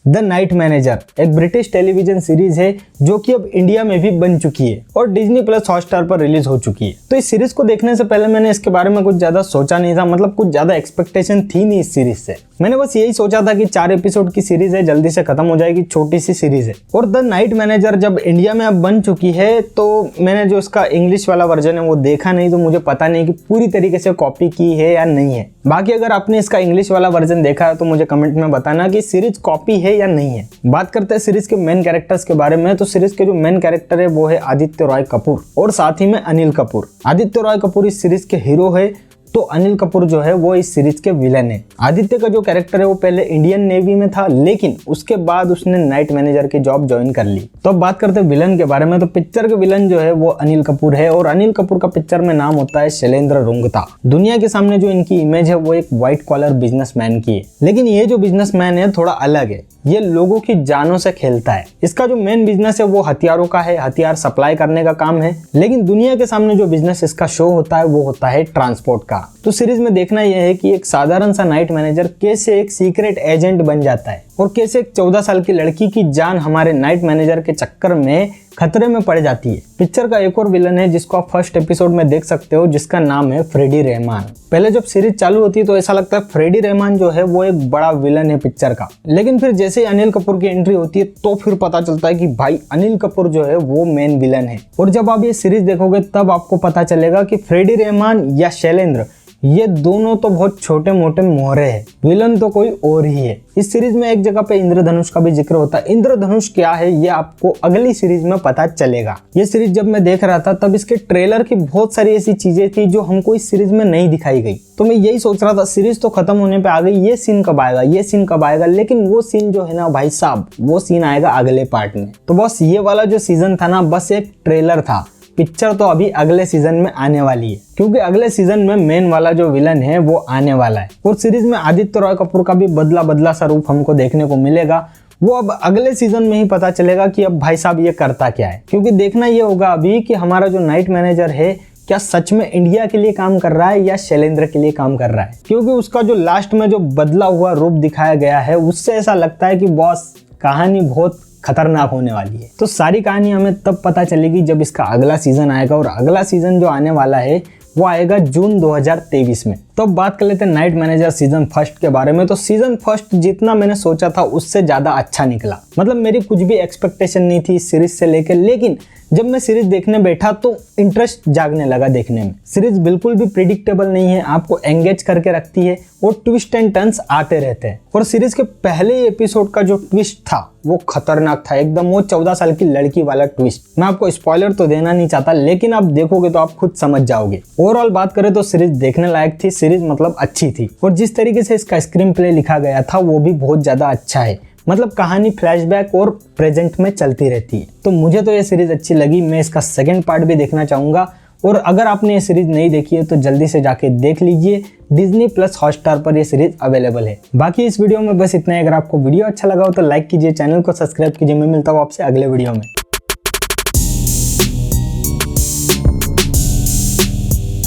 The night manager एक British television series है जो कि अब इंडिया में भी बन चुकी है और डिज्नी प्लस हॉटस्टार पर रिलीज हो चुकी है। तो इस सीरीज को देखने से पहले मैंने इसके बारे में कुछ ज्यादा सोचा नहीं था, मतलब कुछ ज्यादा एक्सपेक्टेशन थी नहीं इस सीरीज से। मैंने बस यही सोचा था कि 4 एपिसोड की सीरीज है, जल्दी से खत्म हो जाएगी, छोटी सी सीरीज है। और द नाइट मैनेजर जब इंडिया में अब बन चुकी है तो मैंने जो इसका इंग्लिश वाला वर्जन है वो देखा नहीं, तो मुझे पता नहीं कि पूरी तरीके से कॉपी की है या नहीं है। बाकी अगर आपने इसका इंग्लिश वाला वर्जन देखा है तो मुझे कमेंट में बताना कि सीरीज कॉपी है या नहीं है। बात करते हैं सीरीज के मेन कैरेक्टर्स के बारे में। तो सीरीज के जो मेन कैरेक्टर है वो है आदित्य रॉय कपूर और साथ ही में अनिल कपूर। आदित्य रॉय कपूर इस सीरीज के हीरो है, तो अनिल कपूर जो है वो इस सीरीज के विलन है। आदित्य का जो कैरेक्टर है वो पहले इंडियन नेवी में था, लेकिन उसके बाद उसने नाइट मैनेजर की जॉब ज्वाइन कर ली। तो अब बात करते हैं विलन के बारे में। तो पिक्चर के विलन जो है वो अनिल कपूर है और अनिल कपूर का पिक्चर में नाम होता है शैलेंद्र रुंगता। दुनिया के सामने जो इनकी इमेज है वो एक व्हाइट कॉलर बिजनेसमैन की है, लेकिन ये जो बिजनेसमैन है थोड़ा अलग है। ये लोगों की जानों से खेलता है। इसका जो मेन बिजनेस है वो हथियारों का है, हथियार सप्लाई करने का काम है, लेकिन दुनिया के सामने जो बिजनेस इसका शो होता है वो होता है ट्रांसपोर्ट का। तो सीरीज में देखना यह है कि एक साधारण सा नाइट मैनेजर कैसे एक सीक्रेट एजेंट बन जाता है और कैसे एक 14 साल की लड़की की जान हमारे नाइट मैनेजर के चक्कर में खतरे में पड़ जाती है। पिक्चर का एक और विलन है जिसको आप फर्स्ट एपिसोड में देख सकते हो, जिसका नाम है फ्रेडी रहमान। पहले जब सीरीज चालू होती है तो ऐसा लगता है फ्रेडी रहमान जो है वो एक बड़ा विलन है पिक्चर का, लेकिन फिर जैसे ही अनिल कपूर की एंट्री होती है तो फिर पता चलता है कि भाई अनिल कपूर जो है वो मेन विलन है। और जब आप ये सीरीज देखोगे तब आपको पता चलेगा कि फ्रेडी रहमान या शैलेंद्र ये दोनों तो बहुत छोटे मोटे मोहरे हैं, विलन तो कोई और ही है। इस सीरीज में एक जगह पे इंद्रधनुष का भी जिक्र होता है। इंद्रधनुष क्या है ये आपको अगली सीरीज में पता चलेगा। ये सीरीज जब मैं देख रहा था तब इसके ट्रेलर की बहुत सारी ऐसी चीजें थी जो हमको इस सीरीज में नहीं दिखाई गई। तो मैं यही सोच रहा था सीरीज तो खत्म होने पे आ गई, ये सीन कब आएगा, ये सीन कब आएगा, लेकिन वो सीन जो है ना भाई साहब, वो सीन आएगा अगले पार्ट में। तो बस ये वाला जो सीजन था ना बस एक ट्रेलर था, पिक्चर तो अभी अगले सीजन में आने वाली है, क्योंकि अगले सीजन में मेन वाला जो विलन है वो आने वाला है। और सीरीज में आदित्य रॉय कपूर का भी बदला सा रूप हमको देखने को मिलेगा। वो अब अगले सीजन में ही पता चलेगा कि अब भाई साहब ये करता क्या है, क्योंकि देखना ये होगा अभी कि हमारा जो नाइट मैनेजर है क्या सच में इंडिया के लिए काम कर रहा है या शैलेंद्र के लिए काम कर रहा है। क्योंकि उसका जो लास्ट में जो बदला हुआ रूप दिखाया गया है उससे ऐसा लगता है कि बॉस कहानी बहुत खतरनाक होने वाली है। तो सारी कहानी हमें तब पता चलेगी जब इसका अगला सीजन आएगा, और अगला सीजन जो आने वाला है वो आएगा जून 2023 में। तो अब बात कर लेते हैं नाइट मैनेजर सीजन फर्स्ट के बारे में। तो सीजन फर्स्ट जितना मैंने सोचा था उससे ज्यादा अच्छा निकला, मतलब मेरी कुछ भी एक्सपेक्टेशन नहीं थी इस सीरीज से लेकर, लेकिन जब मैं सीरीज देखने बैठा तो इंटरेस्ट जागने लगा देखने में। सीरीज बिल्कुल भी प्रिडिक्टेबल नहीं है, आपको एंगेज करके रखती है और ट्विस्ट एंड टर्न्स आते रहते हैं। और सीरीज के पहले एपिसोड का जो ट्विस्ट था वो खतरनाक था एकदम, वो 14 साल की लड़की वाला ट्विस्ट। मैं आपको स्पॉइलर तो देना नहीं चाहता, लेकिन आप देखोगे तो आप खुद समझ जाओगे। ओवरऑल बात करें तो सीरीज देखने लायक थी, सीरीज मतलब अच्छी थी, और जिस तरीके से इसका स्क्रीन प्ले लिखा गया था वो भी बहुत ज्यादा अच्छा है। मतलब कहानी फ्लैशबैक और प्रेजेंट में चलती रहती है। तो मुझे तो ये सीरीज अच्छी लगी, मैं इसका सेकंड पार्ट भी देखना चाहूंगा। और अगर आपने ये सीरीज नहीं देखी है तो जल्दी से जाके देख लीजिए, डिज्नी प्लस हॉटस्टार पर ये सीरीज अवेलेबल है। बाकी इस वीडियो में बस इतना ही। अगर आपको वीडियो अच्छा लगा हो तो लाइक कीजिए, चैनल को सब्सक्राइब कीजिए। मैं मिलता हूँ आपसे अगले वीडियो में।